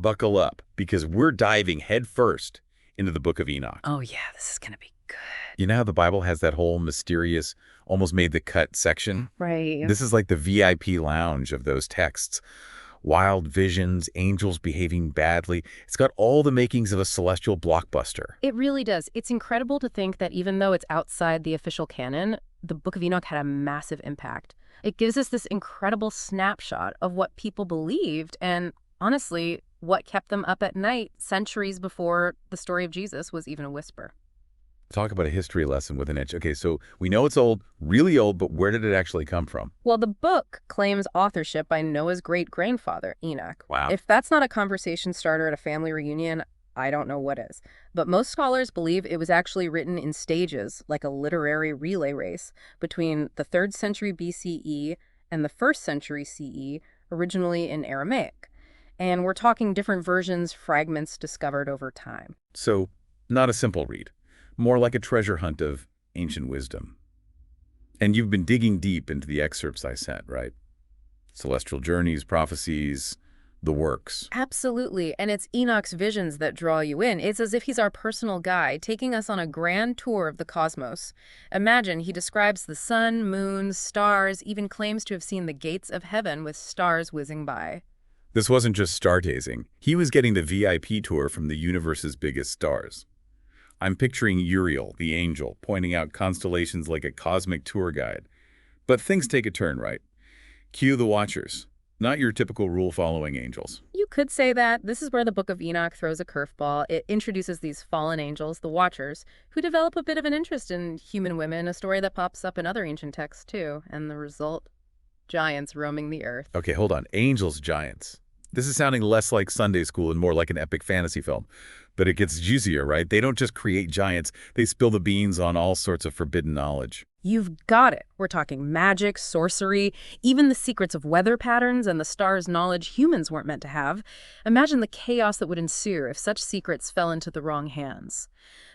buckle up, because we're diving headfirst into the Book of Enoch. Oh yeah, this is going to be good. You know how the Bible has that whole mysterious, almost made the cut section? Right. This is like the VIP lounge of those texts. Wild visions, angels behaving badly. It's got all the makings of a celestial blockbuster. It really does. It's incredible to think that even though it's outside the official canon, the Book of Enoch had a massive impact. It gives us this incredible snapshot of what people believed and, honestly, what kept them up at night centuries before the story of Jesus was even a whisper. Talk about a history lesson with an inch. Okay, so we know it's old, really old, but where did it actually come from? Well, the book claims authorship by Noah's great-grandfather, Enoch. Wow. If that's not a conversation starter at a family reunion, I don't know what is. But most scholars believe it was actually written in stages, like a literary relay race, between the 3rd century BCE and the 1st century CE, originally in Aramaic. And we're talking different versions, fragments discovered over time. So, not a simple read. More like a treasure hunt of ancient wisdom. And you've been digging deep into the excerpts I sent, right? Celestial journeys, prophecies, the works. Absolutely. And it's Enoch's visions that draw you in. It's as if he's our personal guide, taking us on a grand tour of the cosmos. Imagine he describes the sun, moon, stars, even claims to have seen the gates of heaven with stars whizzing by. This wasn't just stargazing. He was getting the VIP tour from the universe's biggest stars. I'm picturing Uriel, the angel, pointing out constellations like a cosmic tour guide. But things take a turn, right? Cue the Watchers. Not your typical rule-following angels. You could say that. This is where the Book of Enoch throws a curveball. It introduces these fallen angels, the Watchers, who develop a bit of an interest in human women, a story that pops up in other ancient texts, too. And the result? Giants roaming the earth. Okay, hold on. Angels, giants. This is sounding less like Sunday school and more like an epic fantasy film. But it gets juicier, right? They don't just create giants. They spill the beans on all sorts of forbidden knowledge. You've got it. We're talking magic, sorcery, even the secrets of weather patterns and the stars' knowledge humans weren't meant to have. Imagine the chaos that would ensue if such secrets fell into the wrong hands.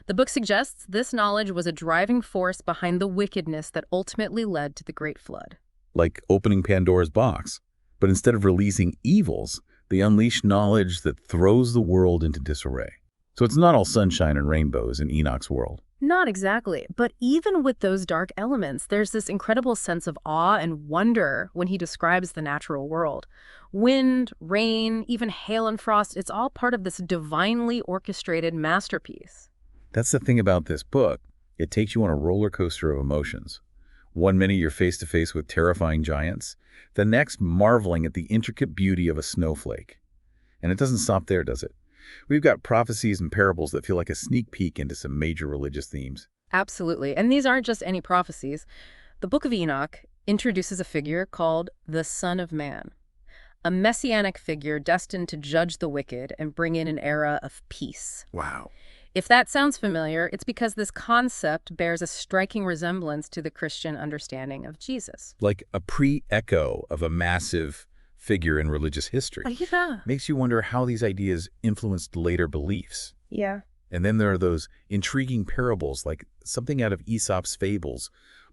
The book suggests this knowledge was a driving force behind the wickedness that ultimately led to the Great Flood. Like opening Pandora's box. But instead of releasing evils, they unleash knowledge that throws the world into disarray. So it's not all sunshine and rainbows in Enoch's world. Not exactly. But even with those dark elements, there's this incredible sense of awe and wonder when he describes the natural world. Wind, rain, even hail and frost, it's all part of this divinely orchestrated masterpiece. That's the thing about this book. It takes you on a roller coaster of emotions. One minute you're face-to-face with terrifying giants, the next marveling at the intricate beauty of a snowflake. And it doesn't stop there, does it? We've got prophecies and parables that feel like a sneak peek into some major religious themes. Absolutely. And these aren't just any prophecies. The Book of Enoch introduces a figure called the Son of Man, a messianic figure destined to judge the wicked and bring in an era of peace. Wow. If that sounds familiar, it's because this concept bears a striking resemblance to the Christian understanding of Jesus. Like a pre-echo of a massive figure in religious history. Yeah. Makes you wonder how these ideas influenced later beliefs. Yeah. And then there are those intriguing parables, like something out of Aesop's fables,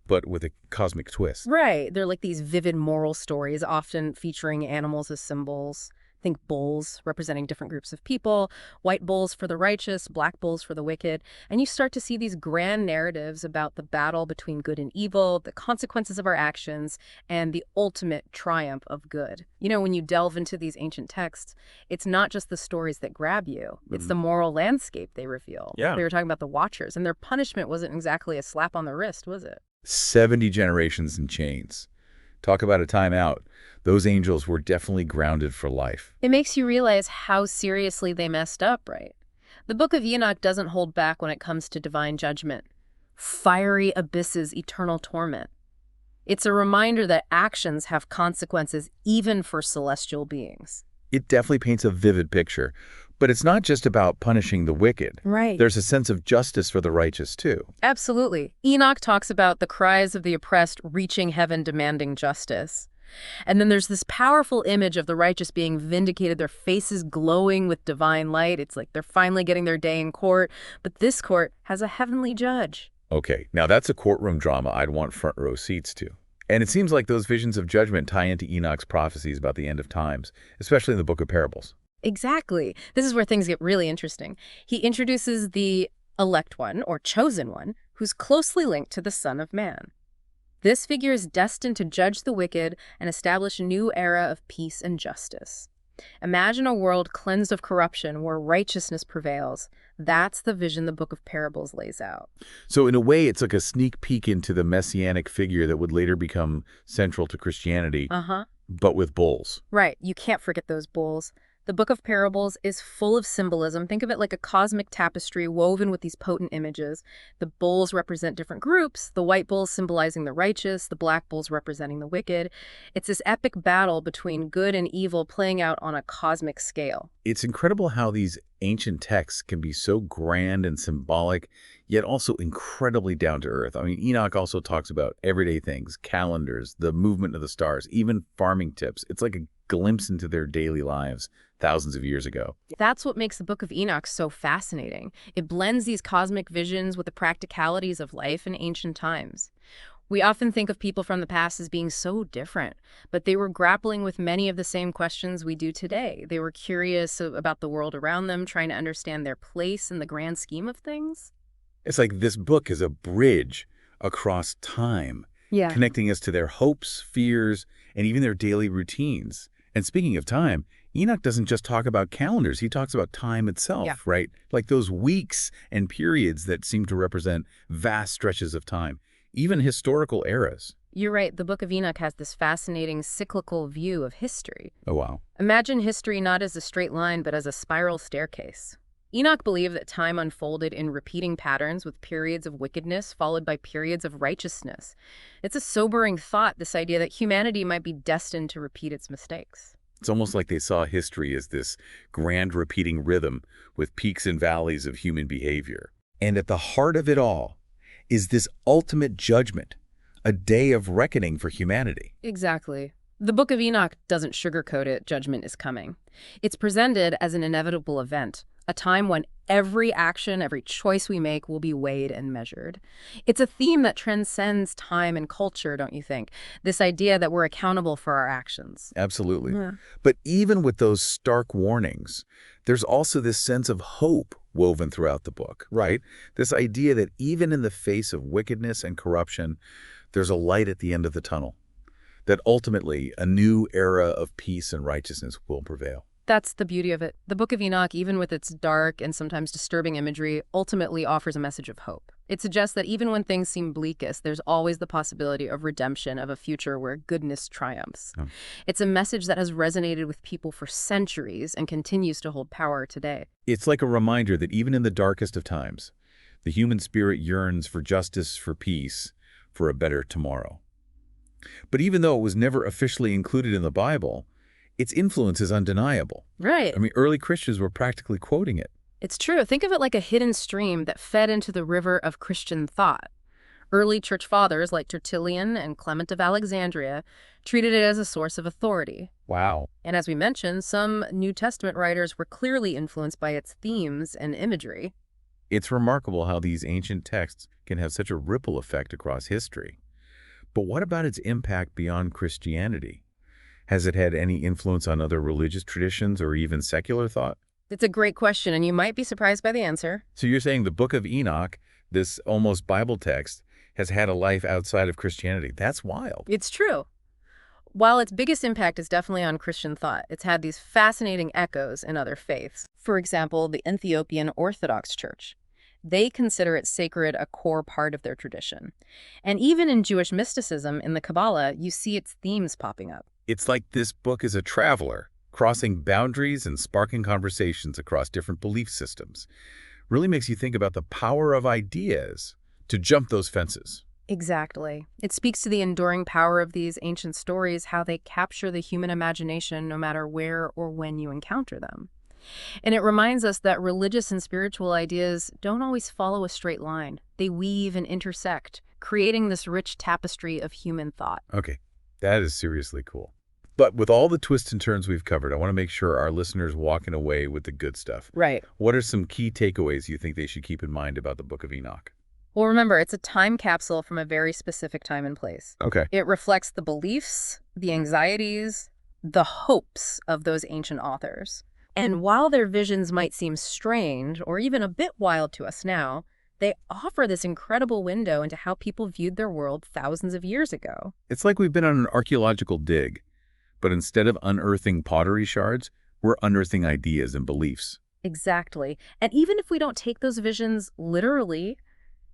but with a cosmic twist. Right. They're like these vivid moral stories, often featuring animals as symbols. Think bulls representing different groups of people, white bulls for the righteous, black bulls for the wicked. And you start to see these grand narratives about the battle between good and evil, the consequences of our actions, and the ultimate triumph of good. You know, when you delve into these ancient texts, it's not just the stories that grab you. It's the moral landscape they reveal. Yeah. They were talking about the Watchers, and their punishment wasn't exactly a slap on the wrist, was it? 70 generations in chains. Talk about a time out. Those angels were definitely grounded for life. It makes you realize how seriously they messed up, right? The Book of Enoch doesn't hold back when it comes to divine judgment. Fiery abysses, eternal torment. It's a reminder that actions have consequences even for celestial beings. It definitely paints a vivid picture. But it's not just about punishing the wicked. Right. There's a sense of justice for the righteous, too. Absolutely. Enoch talks about the cries of the oppressed reaching heaven demanding justice. And then there's this powerful image of the righteous being vindicated, their faces glowing with divine light. It's like they're finally getting their day in court. But this court has a heavenly judge. Okay, now that's a courtroom drama I'd want front row seats to. And it seems like those visions of judgment tie into Enoch's prophecies about the end of times, especially in the Book of Parables. Exactly. This is where things get really interesting. He introduces the elect one, or chosen one, who's closely linked to the Son of Man. This figure is destined to judge the wicked and establish a new era of peace and justice. Imagine a world cleansed of corruption where righteousness prevails. That's the vision the Book of Parables lays out. So in a way, it's like a sneak peek into the messianic figure that would later become central to Christianity, Uh-huh. but with bulls. Right. You can't forget those bulls. The Book of Parables is full of symbolism. Think of it like a cosmic tapestry woven with these potent images. The bulls represent different groups, the white bulls symbolizing the righteous, the black bulls representing the wicked. It's this epic battle between good and evil playing out on a cosmic scale. It's incredible how these ancient texts can be so grand and symbolic, yet also incredibly down to earth. I mean, Enoch also talks about everyday things, calendars, the movement of the stars, even farming tips. It's like a glimpse into their daily lives thousands of years ago. That's what makes the Book of Enoch so fascinating. It blends these cosmic visions with the practicalities of life in ancient times. We often think of people from the past as being so different, but they were grappling with many of the same questions we do today. They were curious about the world around them, trying to understand their place in the grand scheme of things. It's like this book is a bridge across time, Yeah. connecting us to their hopes, fears, and even their daily routines. And speaking of time, Enoch doesn't just talk about calendars, he talks about time itself, Yeah. right? Like those weeks and periods that seem to represent vast stretches of time, even historical eras. You're right. The Book of Enoch has this fascinating cyclical view of history. Oh, wow. Imagine history not as a straight line, but as a spiral staircase. Enoch believed that time unfolded in repeating patterns with periods of wickedness followed by periods of righteousness. It's a sobering thought, this idea that humanity might be destined to repeat its mistakes. It's almost like they saw history as this grand repeating rhythm with peaks and valleys of human behavior. And at the heart of it all is this ultimate judgment, a day of reckoning for humanity. Exactly. The Book of Enoch doesn't sugarcoat it, judgment is coming. It's presented as an inevitable event, a time when every action, every choice we make will be weighed and measured. It's a theme that transcends time and culture, don't you think? This idea that we're accountable for our actions. Absolutely. Yeah. But even with those stark warnings, there's also this sense of hope woven throughout the book, right? This idea that even in the face of wickedness and corruption, there's a light at the end of the tunnel, that ultimately a new era of peace and righteousness will prevail. That's the beauty of it. The Book of Enoch, even with its dark and sometimes disturbing imagery, ultimately offers a message of hope. It suggests that even when things seem bleakest, there's always the possibility of redemption, of a future where goodness triumphs. Oh. It's a message that has resonated with people for centuries and continues to hold power today. It's like a reminder that even in the darkest of times, the human spirit yearns for justice, for peace, for a better tomorrow. But even though it was never officially included in the Bible, its influence is undeniable. Right. I mean, early Christians were practically quoting it. It's true. Think of it like a hidden stream that fed into the river of Christian thought. Early church fathers like Tertullian and Clement of Alexandria treated it as a source of authority. Wow. And as we mentioned, some New Testament writers were clearly influenced by its themes and imagery. It's remarkable how these ancient texts can have such a ripple effect across history. But what about its impact beyond Christianity? Has it had any influence on other religious traditions or even secular thought? It's a great question, and you might be surprised by the answer. So you're saying the Book of Enoch, this almost Bible text, has had a life outside of Christianity. That's wild. It's true. While its biggest impact is definitely on Christian thought, it's had these fascinating echoes in other faiths. For example, the Ethiopian Orthodox Church. They consider it sacred, a core part of their tradition. And even in Jewish mysticism, in the Kabbalah, you see its themes popping up. It's like this book is a traveler, crossing boundaries and sparking conversations across different belief systems. Really makes you think about the power of ideas to jump those fences. Exactly. It speaks to the enduring power of these ancient stories, how they capture the human imagination no matter where or when you encounter them. And it reminds us that religious and spiritual ideas don't always follow a straight line. They weave and intersect, creating this rich tapestry of human thought. Okay, that is seriously cool. But with all the twists and turns we've covered, I want to make sure our listeners walking away with the good stuff. Right. What are some key takeaways you think they should keep in mind about the Book of Enoch? Well, remember, it's a time capsule from a very specific time and place. Okay. It reflects the beliefs, the anxieties, the hopes of those ancient authors. And while their visions might seem strange or even a bit wild to us now, they offer this incredible window into how people viewed their world thousands of years ago. It's like we've been on an archaeological dig, but instead of unearthing pottery shards, we're unearthing ideas and beliefs. Exactly. And even if we don't take those visions literally,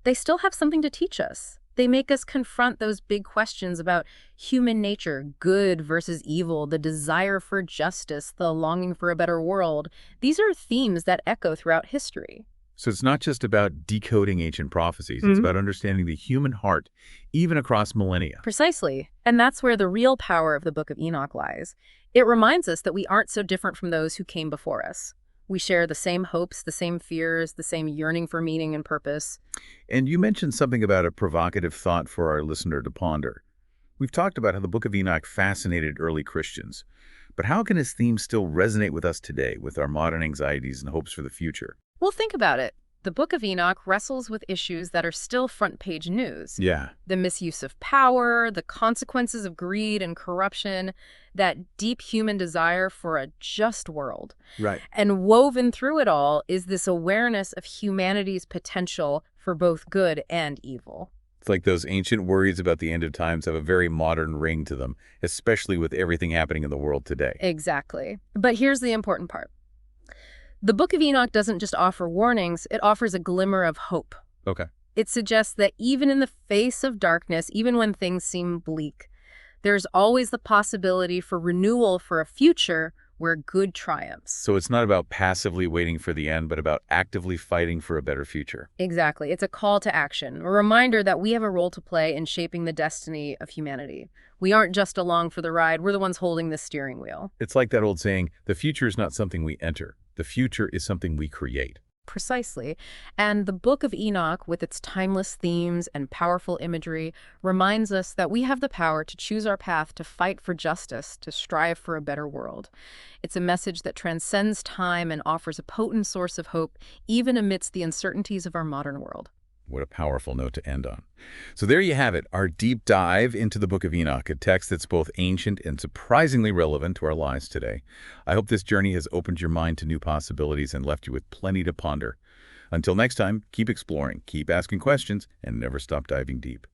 they still have something to teach us. They make us confront those big questions about human nature, good versus evil, the desire for justice, the longing for a better world. These are themes that echo throughout history. So it's not just about decoding ancient prophecies, it's about understanding the human heart, even across millennia. Precisely. And that's where the real power of the Book of Enoch lies. It reminds us that we aren't so different from those who came before us. We share the same hopes, the same fears, the same yearning for meaning and purpose. And you mentioned something about a provocative thought for our listener to ponder. We've talked about how the Book of Enoch fascinated early Christians, but how can his themes still resonate with us today, with our modern anxieties and hopes for the future? Well, think about it. The Book of Enoch wrestles with issues that are still front-page news. Yeah. The misuse of power, the consequences of greed and corruption, that deep human desire for a just world. Right. And woven through it all is this awareness of humanity's potential for both good and evil. It's like those ancient worries about the end of times have a very modern ring to them, especially with everything happening in the world today. Exactly. But here's the important part. The Book of Enoch doesn't just offer warnings, it offers a glimmer of hope. Okay. It suggests that even in the face of darkness, even when things seem bleak, there's always the possibility for renewal, for a future where good triumphs. So it's not about passively waiting for the end, but about actively fighting for a better future. Exactly. It's a call to action, a reminder that we have a role to play in shaping the destiny of humanity. We aren't just along for the ride, we're the ones holding the steering wheel. It's like that old saying, the future is not something we enter. The future is something we create. Precisely. And the Book of Enoch, with its timeless themes and powerful imagery, reminds us that we have the power to choose our path, to fight for justice, to strive for a better world. It's a message that transcends time and offers a potent source of hope, even amidst the uncertainties of our modern world. What a powerful note to end on. So there you have it, our deep dive into the Book of Enoch, a text that's both ancient and surprisingly relevant to our lives today. I hope this journey has opened your mind to new possibilities and left you with plenty to ponder. Until next time, keep exploring, keep asking questions, and never stop diving deep.